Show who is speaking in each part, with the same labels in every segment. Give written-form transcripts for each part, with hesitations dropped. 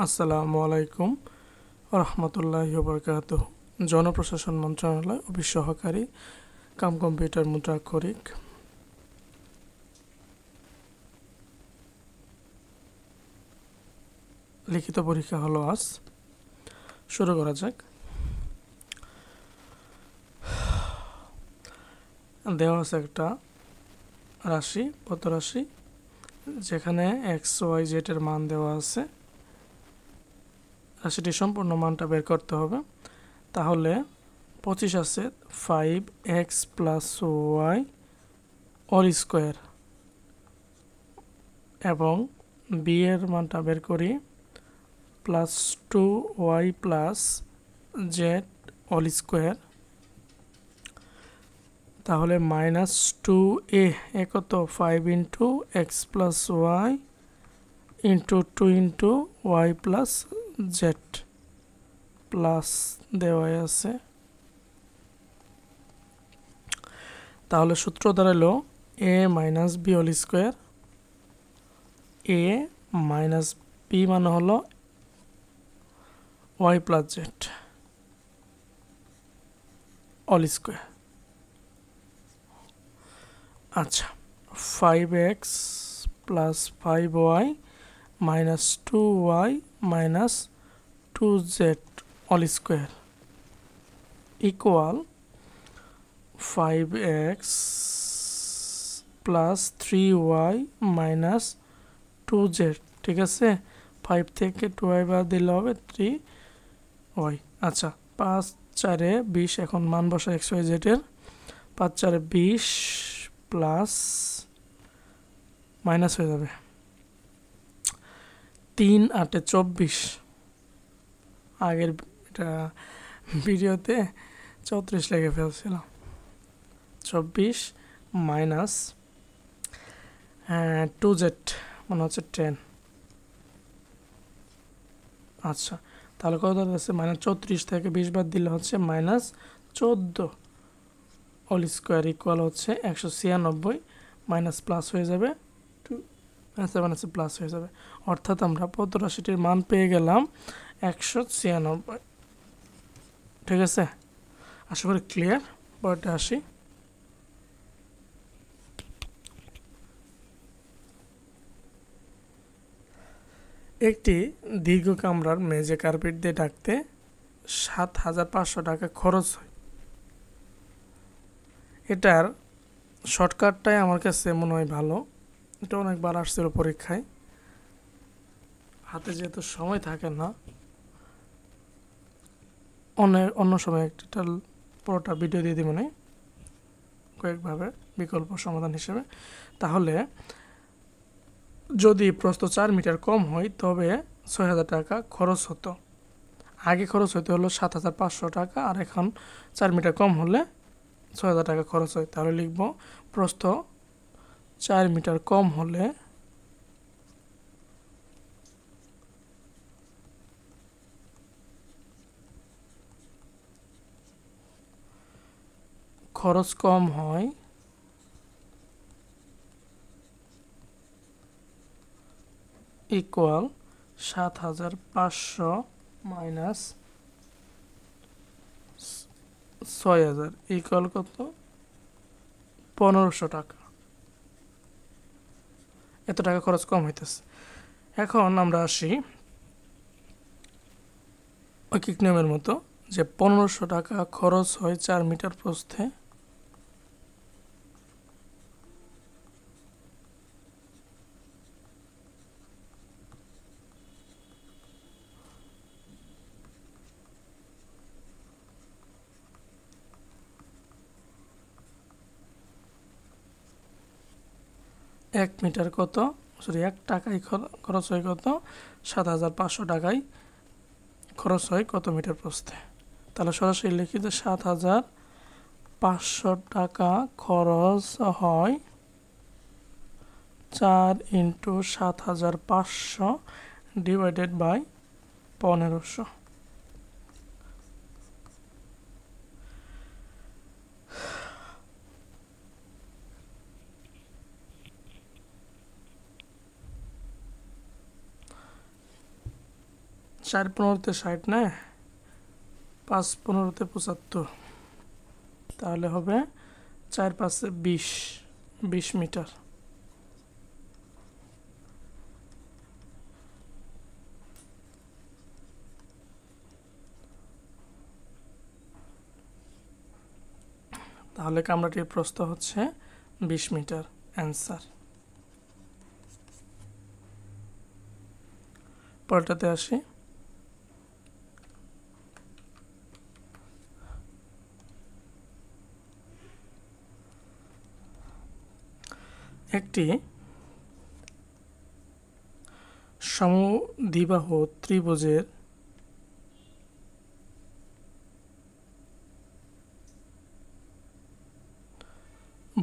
Speaker 1: আসসালামু আলাইকুম রহমতুল্লাহি ওয়া বারাকাতুহু। জনপ্রশাসন মন্ত্রণালয় অফিস সহকারী কাম কম্পিউটার মুদ্রাক্ষরিক। লিখিত পরীক্ষা হলো আজ। শুরু করা যাক। দেওয়া আছে একটা রাশি, পদ রাশি, যেখানে এক্স ওয়াই জেড এর মান দেওয়া আছে। রাশিটির সম্পূর্ণ মানটা বের করতে হবে। তাহলে 25 আছে 5x plus y all square, এবং বি এর মানটা বের করি plus 2y plus z all square. তাহলে মাইনাস 2a কত 5 into x plus y into 2 into y plus z plus দেওয়াই আছে। তাহলে সূত্র দাঁড়ালো a minus b whole square. a minus b মানে হলো y plus z all square. আচ্ছা, 5x plus 5y minus 2y minus 2z all square equal 5x plus 3y minus 2z। ঠিক আছে, 5 থেকে 2y বাদ দিলে হবে 3y। আচ্ছা, 5 4 20, এখন মান বসা এক্স ওয়াই জেড এর। 5 4 20 প্লাস মাইনাস হয়ে যাবে 3 8 24। আগের এটা ভিডিওতে 34 লিখে ফেলছিলাম। 24 মাইনাস 2z মানে হচ্ছে 10। আচ্ছা, তাহলে কত আছে? মাইনাস 34 থেকে 20 বাদ দিলে হচ্ছে মাইনাস 14 অল স্কোয়ার ইকুয়াল হচ্ছে 196, মাইনাস প্লাস হয়ে যাবে 2 মাইনাস প্লাস হয়ে যাবে। অর্থাৎ আমরা পদ রাশিটির মান পেয়ে গেলাম 196। ঠিক আছে, আশা করি ক্লিয়ার। পরেরটা আসি। একটি দীর্ঘ কামরার মেঝে কার্পেট দিয়ে ঢাকতে 7,500 টাকা খরচ হয়। এটার শর্টকাটটাই আমার কাছে মনে হয় ভালো। এটা অনেকবার আসছিল পরীক্ষায়। হাতে যেহেতু সময় থাকে না, অন্য সময় একটা পুরোটা ভিডিও দিয়ে দিই মানে কয়েকভাবে বিকল্প সমাধান হিসেবে। তাহলে যদি প্রস্থ 4 মিটার কম হয় তবে 6,000 টাকা খরচ হতো। আগে খরচ হতে হলো 7,500 টাকা, আর এখন 4 মিটার কম হলে 6,000 টাকা খরচ হয়। তাহলে লিখব প্রস্থ 4 মিটার কম হলে খরচ কম হয় ইকুয়াল 7,500 মাইনাস 6,000 ইকুয়াল কত? 1,500 টাকা। এত টাকা খরচ কম হইতেছে। এখন আমরা আসি ঐকিক নিয়মের মতো, যে 1,500 টাকা খরচ হয় 4 মিটার প্রস্থে। এক মিটার কত, সরি 1 টাকায় খরচ হয় কত? 7,500 টাকায় খরচ হয় কত মিটার প্রস্থে। তাহলে সরাসরি লিখি যে 7,500 টাকা খরচ হয় 4 ইন্টু 7,500 ডিভাইডেড বাই 1,500। 4×15 60 না, 5×15 75, তাহলে হবে 4×5 20 মিটার। তাহলে কামরাটির প্রস্থ হচ্ছে 20 মিটার। অ্যান্সার। পরেরটাতে আসি। একটি সমদ্বিবাহু ত্রিভুজের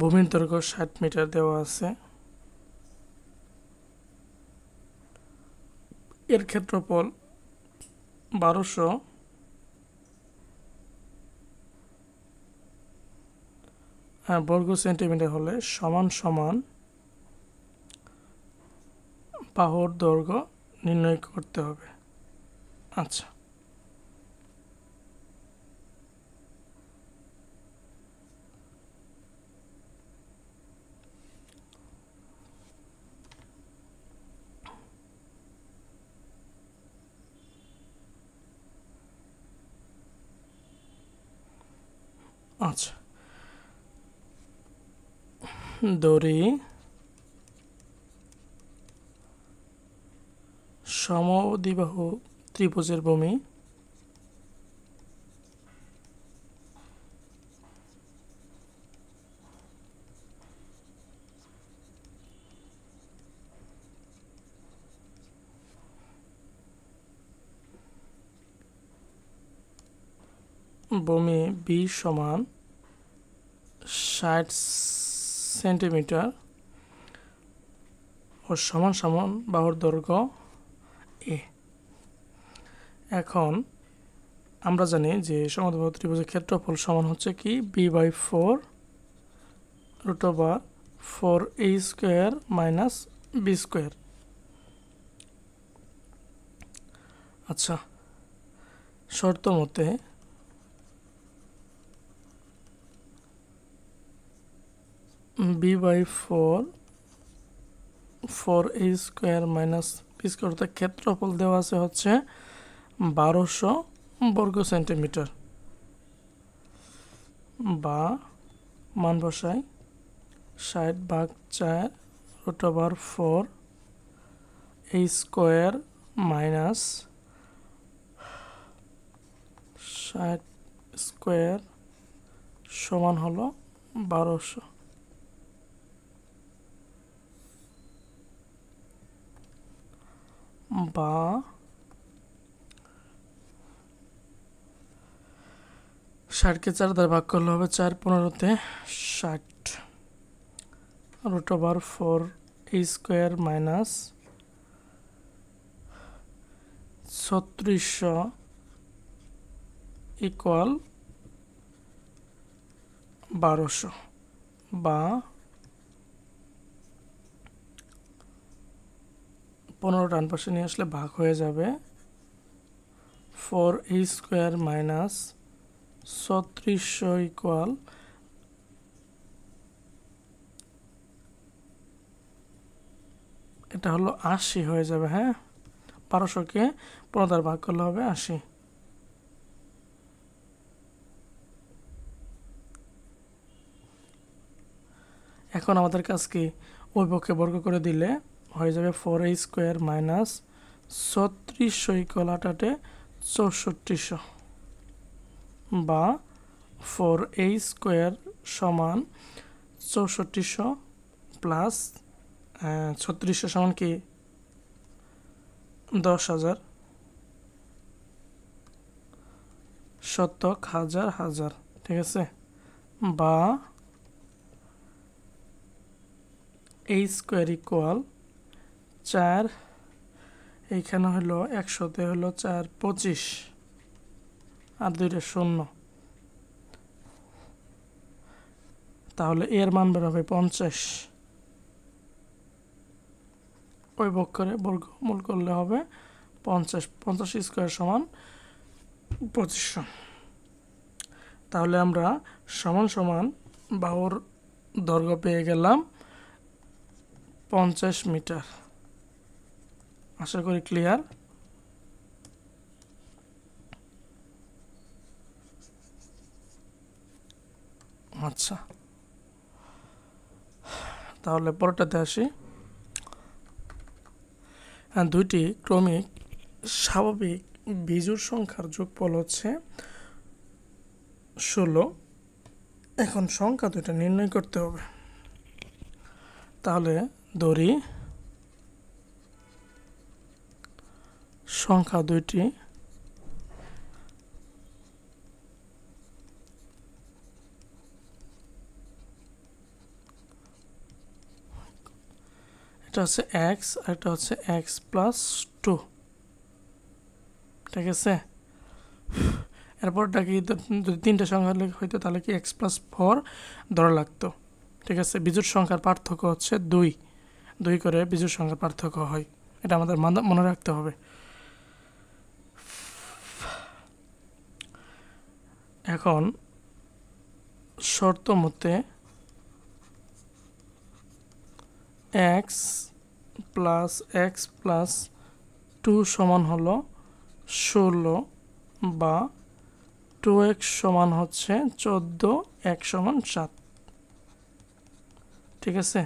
Speaker 1: ভূমির দৈর্ঘ্য 60 মিটার দেওয়া আছে। এর ক্ষেত্রফল 1200 বর্গ সেন্টিমিটার হলে সমান সমান বাহুর দৈর্ঘ্য নির্ণয় করতে হবে। আচ্ছা, আচ্ছা, দড়ি সমদ্বিবাহু ত্রিভুজের ভূমি ভূমি বি সমান 60 সেন্টিমিটার ও সমান সমান বাহুর দৈর্ঘ্য এ। এখন আমরা জানি যে সমদ্বিবাহু ত্রিভুজের ক্ষেত্রফল সমান হচ্ছে কি b/4 √4a² - b²। আচ্ছা, শর্ত মতে b/4 4a² - b² অর্থাৎ ক্ষেত্রফল দেওয়া আছে হচ্ছে 1200 বর্গ সেন্টিমিটার, বা মান বসাই 60/4 √4 a² - 60² সমান হলো 1200। বা 60কে 4 দ্বারা ভাগ করলে হবে 4×15 60 √4 a² - 3600 = 1200, বা 15 ডান পাশে নিয়ে আসলে ভাগ হয়ে যাবে 4a² - 3600 এটা হলো 80 হয়ে যাবে। হ্যাঁ, 1200কে 15 দ্বারা ভাগ করলে হবে 80। এখন আমাদের কাজ কি, ওই পক্ষে বর্গ করে দিলে হয়ে যাবে 4a² - 3600 = 6400, বা 4a² সমান 6400 প্লাস 3600 সমান কি 10,000, শতক, হাজার, হাজার, ঠিক আছে। বা a² = 4, এইখানে হলো 100তে হলো 4 25 আর 2টা 0, তাহলে এর মান বের হবে 50। ওই পক্ষে বর্গমূল করলে হবে 50 50 স্কোয়ার সমান 2500। তাহলে আমরা সমান সমান বাহুর দৈর্ঘ্য পেয়ে গেলাম 50 মিটার। আশা করি ক্লিয়ার। আচ্ছা, তাহলে পরেরটাতে আসি। দুইটি ক্রমিক স্বাভাবিক বিজোড় সংখ্যার যোগফল হচ্ছে 16। এখন সংখ্যা দুইটা নির্ণয় করতে হবে। তাহলে ধরি সংখ্যা দুইটি এটা হচ্ছে এক্স আর এটা হচ্ছে এক্স প্লাস 2, ঠিক আছে। এরপরটা কি যদি তিনটা সংখ্যা হইতো তাহলে কি এক্স প্লাস 4 ধরা লাগতো, ঠিক আছে। বিজোড় সংখ্যার পার্থক্য হচ্ছে 2 করে বিজোড় সংখ্যার পার্থক্য হয়, এটা আমাদের মনে রাখতে হবে। এখন শর্ত মতে এক্স প্লাস 2 সমান হলো 16 বা 2x সমান হচ্ছে 14, x সমান 7, ঠিক আছে।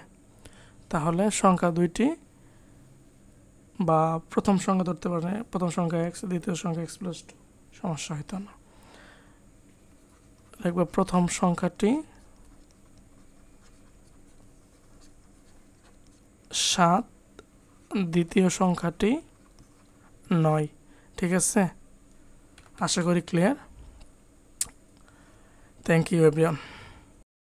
Speaker 1: তাহলে সংখ্যা দুইটি বা প্রথম সংখ্যা ধরতে পারে, প্রথম সংখ্যা x, দ্বিতীয় সংখ্যা x প্লাস 2, সমস্যা হইতো না। দেখব প্রথম সংখ্যাটি 7, দ্বিতীয় সংখ্যাটি 9, ঠিক আছে। আশা করি ক্লিয়ার। Thank you everyone.